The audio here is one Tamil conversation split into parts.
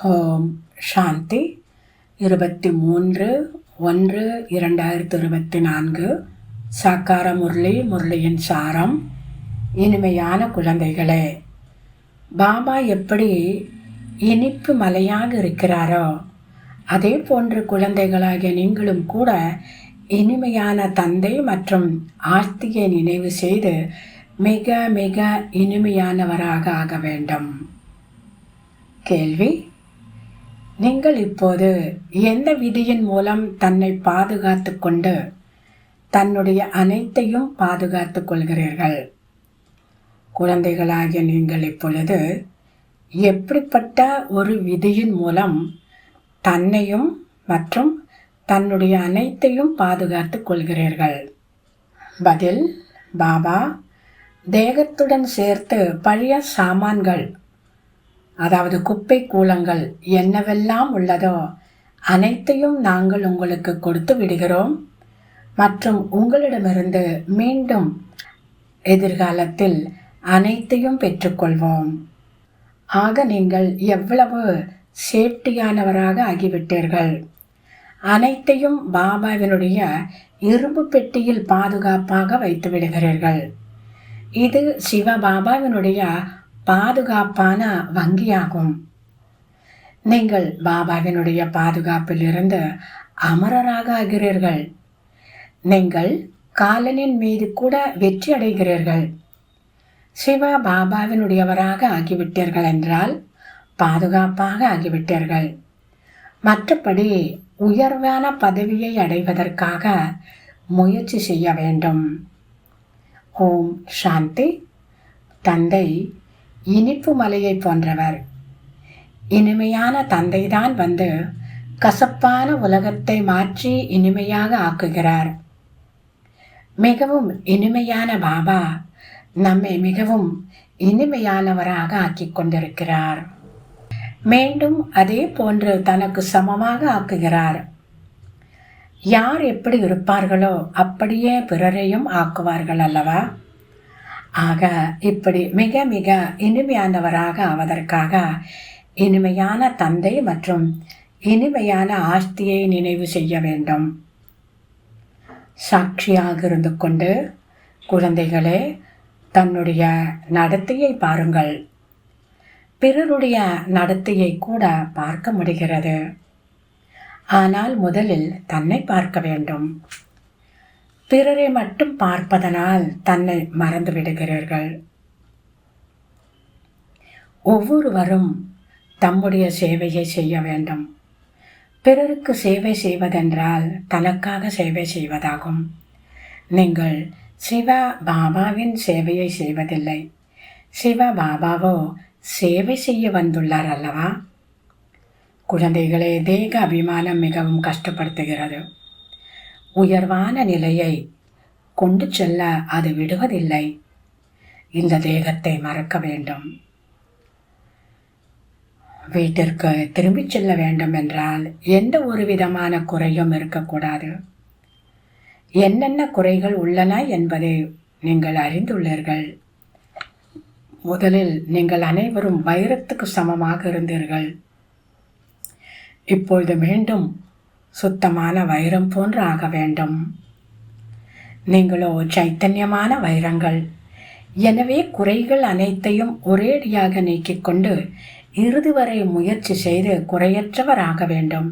ஓம் சாந்தி 23/1/2024 சாக்கார முரளியின் சாரம். இனிமையான குழந்தைகளே, பாபா எப்படி இனிப்பு மலையாக இருக்கிறாரோ அதே போன்று குழந்தைகளாகிய நீங்களும் கூட இனிமையான தந்தை மற்றும் ஆஸ்தியை நினைவு செய்து மிக மிக இனிமையானவராக ஆக வேண்டும். கேள்வி: நீங்கள் இப்போது எந்த விதியின் மூலம் தன்னை பாதுகாத்து கொண்டு தன்னுடைய அனைத்தையும் பாதுகாத்து கொள்கிறீர்கள்? குழந்தைகளாகிய நீங்கள் இப்பொழுது எப்படிப்பட்ட ஒரு விதியின் மூலம் தன்னையும் மற்றும் தன்னுடைய அனைத்தையும் பாதுகாத்து கொள்கிறீர்கள்? பதில்: பாபா, தேகத்துடன் சேர்த்து பழைய சாமான்கள், அதாவது குப்பை கூலங்கள் என்னவெல்லாம் உள்ளதோ அனைத்தையும் நாங்கள் உங்களுக்கு கொடுத்து விடுகிறோம் மற்றும் உங்களிடமிருந்து மீண்டும் எதிர்காலத்தில் அனைத்தையும் பெற்றுக்கொள்வோம். ஆக நீங்கள் எவ்வளவு சேஃப்டியானவராக ஆகிவிட்டீர்கள். அனைத்தையும் பாபாவினுடைய இரும்பு பெட்டியில் பாதுகாப்பாக வைத்து விடுகிறீர்கள். இது சிவபாபாவினுடைய பாதுகாப்பான வங்கியாகும். நீங்கள் பாபாவினுடைய பாதுகாப்பில் இருந்து அமரராக ஆகிறீர்கள். நீங்கள் காலனின் மீது கூட வெற்றி அடைகிறீர்கள். சிவ பாபாவினுடையவராக ஆகிவிட்டீர்கள் என்றால் பாதுகாப்பாக ஆகிவிட்டீர்கள். மற்றபடி உயர்வான பதவியை அடைவதற்காக முயற்சி செய்ய வேண்டும். ஓம் சாந்தி. தந்தை இனிப்பு மலையை போன்றவர். இனிமையான தந்தைதான் வந்து கசப்பான உலகத்தை மாற்றி இனிமையாக ஆக்குகிறார். மிகவும் இனிமையான பாபா நம்மை மிகவும் இனிமையானவராக ஆக்கிக் கொண்டிருக்கிறார். மீண்டும் அதே போன்று தனக்கு சமமாக ஆக்குகிறார். யார் எப்படி இருப்பார்களோ அப்படியே பிறரையும் ஆக்குவார்கள் அல்லவா? ஆக இப்படி மிக மிக இனிமையானவராக ஆவதற்காக இனிமையான தந்தை மற்றும் இனிமையான ஆஸ்தியை நினைவு செய்ய வேண்டும். சாட்சியாக இருந்து கொண்டு குழந்தைகளே, தன்னுடைய நடத்தையை பாருங்கள். பிறருடைய நடத்தையை கூட பார்க்க முடிகிறது. ஆனால் முதலில் தன்னை பார்க்க வேண்டும். பிறரை மட்டும் பார்ப்பதனால் தன்னை மறந்து விடுகிறீர்கள். ஒவ்வொருவரும் தம்முடைய சேவையை செய்ய வேண்டும். பிறருக்கு சேவை செய்வதென்றால் தனக்காக சேவை செய்வதாகும். நீங்கள் சிவ பாபாவின் சேவையை செய்வதில்லை. சிவ பாபாவோ சேவை செய்ய வந்துள்ளார் அல்லவா? குழந்தைகளே, தேக அபிமானம் மிகவும் கஷ்டப்படுத்துகிறது. உயர்வான நிலையை கொண்டு செல்ல அது விடுவதில்லை. இந்த தேகத்தை மறக்க வேண்டும். வீட்டிற்கு திரும்பிச் செல்ல வேண்டும் என்றால் எந்த ஒரு விதமான குறையும் இருக்கக்கூடாது. என்னென்ன குறைகள் உள்ளன என்பதை நீங்கள் அறிந்துள்ளீர்கள். முதலில் நீங்கள் அனைவரும் வைரத்துக்கு சமமாக இருந்தீர்கள். இப்பொழுது மீண்டும் சுத்தமான வைரம் போன்று ஆக வேண்டும். நீங்களோ சைத்தன்யமான வைரங்கள். எனவே குறைகள் அனைத்தையும் ஒரேடியாக நீக்கிக் கொண்டு இறுதி வரை முயற்சி செய்து குறையற்றவராக வேண்டும்.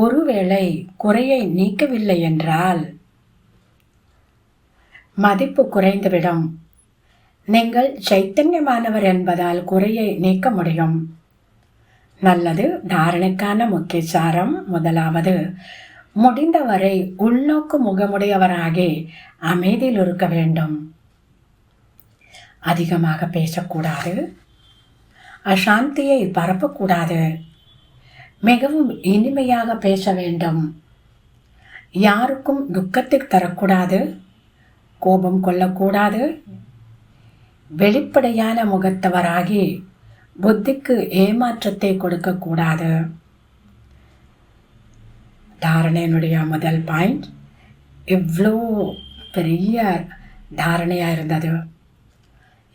ஒருவேளை குறையை நீக்கவில்லை என்றால் மதிப்பு குறைந்துவிடும். நீங்கள் சைத்தன்யமானவர் என்பதால் குறையை நீக்க முடியும். நல்லது. தாரணைக்கான முக்கிய சாரம். முதலாவது, முடிந்தவரை உள்நோக்கு முகமுடையவராகி அமைதியில் இருக்க வேண்டும். அதிகமாக பேசக்கூடாது. அசாந்தியை பரப்பக்கூடாது. மிகவும் இனிமையாக பேச வேண்டும். யாருக்கும் துக்கத்தை தரக்கூடாது. கோபம் கொள்ளக்கூடாது. வெளிப்படையான முகத்தவராகி புத்திக்கு ஏமாற்றத்தை கொடுக்கக்கூடாது. தாரணையினுடைய முதல் பாயிண்ட் இவ்வளோ பெரிய தாரணையாக இருந்தது.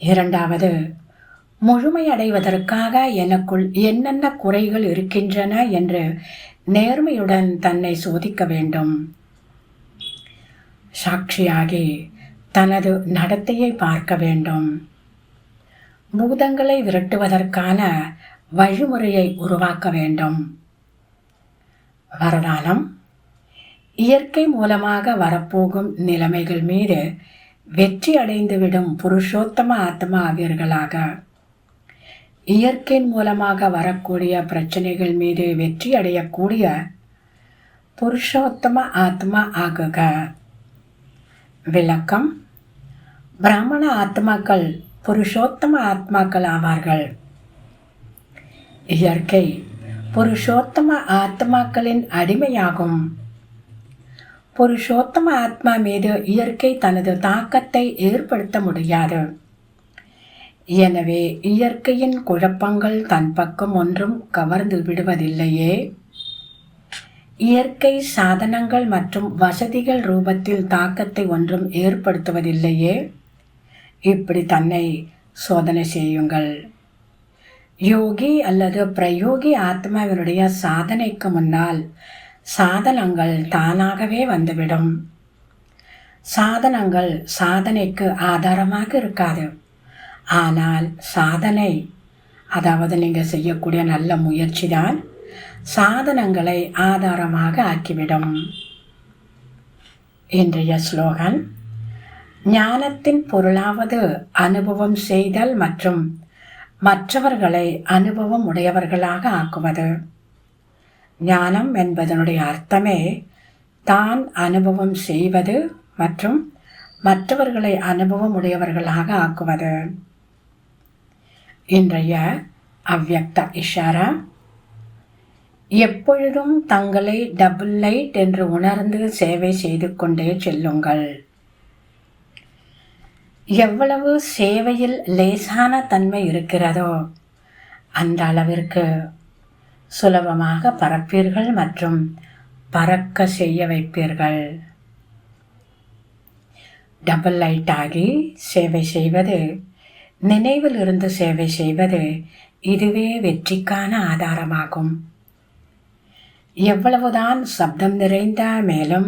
இரண்டாவது, முழுமையடைவதற்காக எனக்குள் என்னென்ன குறைகள் இருக்கின்றன என்று நேர்மையுடன் தன்னை சோதிக்க வேண்டும். சாட்சியாகி தனது நடத்தையை பார்க்க வேண்டும். பூதங்களை விரட்டுவதற்கான வழிமுறையை உருவாக்க வேண்டும். வரதானம்: இயற்கை மூலமாக வரப்போகும் நிலைமைகள் மீது வெற்றி அடைந்துவிடும் புருஷோத்தம ஆத்மா ஆவீர்களாக. இயற்கையின் மூலமாக வரக்கூடிய பிரச்சனைகள் மீது வெற்றி அடையக்கூடிய புருஷோத்தம ஆத்மா ஆகுக. விளக்கம்: பிராமண ஆத்மாக்கள் புருஷோத்தம ஆத்மாக்கள் ஆவார்கள். இயற்கை புருஷோத்தம ஆத்மாக்களின் அடிமையாகும். புருஷோத்தம ஆத்மா மீது இயற்கை தனது தாக்கத்தை ஏற்படுத்த முடியாது. எனவே இயற்கையின் குழப்பங்கள் தன் பக்கம் ஒன்றும் கவர்ந்து விடுவதில்லையே. இயற்கை சாதனங்கள் மற்றும் வசதிகள் ரூபத்தில் தாக்கத்தை ஒன்றும் ஏற்படுத்துவதில்லையே. இப்படி தன்னை சோதனை செய்யுங்கள். யோகி அல்லது பிரயோகி ஆத்மாவினுடைய சாதனைக்கு முன்னால் சாதனங்கள் தானாகவே வந்துவிடும். சாதனங்கள் சாதனைக்கு ஆதாரமாக இருக்காது. ஆனால் சாதனை, அதாவது நீங்கள் செய்யக்கூடிய நல்ல முயற்சி தான் சாதனங்களை ஆதாரமாக ஆக்கிவிடும். இன்றைய ஸ்லோகன்: ஞானத்தின் பொருளாவது அனுபவம் செய்தல் மற்றும் மற்றவர்களை அனுபவம் உடையவர்களாக ஆக்குவது. ஞானம் என்பதனுடைய அர்த்தமே தான் அனுபவம் செய்வது மற்றும் மற்றவர்களை அனுபவம் உடையவர்களாக ஆக்குவது. இன்றைய அவ்யக்த இஷாரா: எப்பொழுதும் தங்களை டபுள் லைட் என்று உணர்ந்து சேவை செய்து கொண்டே செல்லுங்கள். எவ்வளவு சேவையில் லேசான தன்மை இருக்கிறதோ அந்த அளவிற்கு சுலபமாக பறப்பீர்கள் மற்றும் பறக்க செய்ய வைப்பீர்கள். டபுள் லைட் ஆகி சேவை செய்வது, நினைவில் இருந்து சேவை செய்வது, இதுவே வெற்றிக்கான ஆதாரமாகும். எவ்வளவுதான் சப்தம் நிறைந்த மேலும்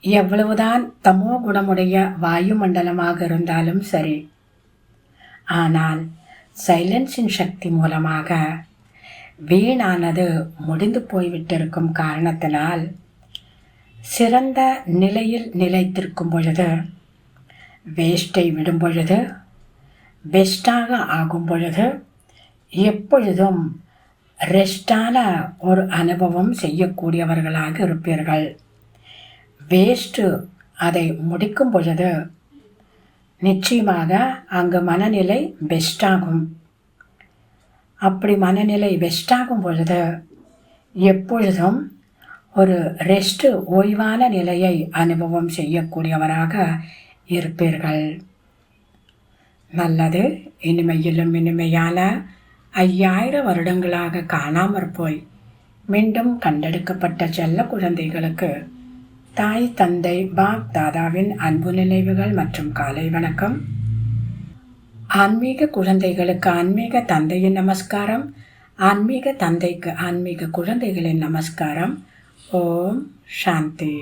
எவ்வளவுதான் தமோ குணமுடைய வாயுமண்டலமாக இருந்தாலும் சரி, ஆனால் சைலன்ஸின் சக்தி மூலமாக வீணானது முடிந்து போய்விட்டிருக்கும் காரணத்தினால் சிறந்த நிலையில் நிலைத்திருக்கும் பொழுது, வேஸ்ட்டை விடும் பொழுது, பெஸ்டாக ஆகும் பொழுது எப்பொழுதும் ரெஸ்டான ஒரு அனுபவம் செய்யக்கூடியவர்களாக இருப்பீர்கள். வேஸ்ட்டு அதை முடிக்கும் பொழுது நிச்சயமாக அங்கு மனநிலை பெஸ்டாகும். அப்படி மனநிலை பெஸ்டாகும் பொழுது எப்பொழுதும் ஒரு ரெஸ்ட்டு, ஓய்வான நிலையை அனுபவம் செய்யக்கூடியவராக இருப்பீர்கள். நல்லது. இனிமையிலும் இனிமையான 5000 வருடங்களாக காணாமற் போய் மீண்டும் கண்டெடுக்கப்பட்ட செல்ல குழந்தைகளுக்கு தாய் தந்தை பாப் தாதாவின் அன்பு நினைவுகள் மற்றும் காலை வணக்கம். ஆன்மீக குழந்தைகளுக்கு ஆன்மீக தந்தையின் நமஸ்காரம். ஆன்மீக தந்தைக்கு ஆன்மீக குழந்தைகளின் நமஸ்காரம். ஓம் சாந்தி.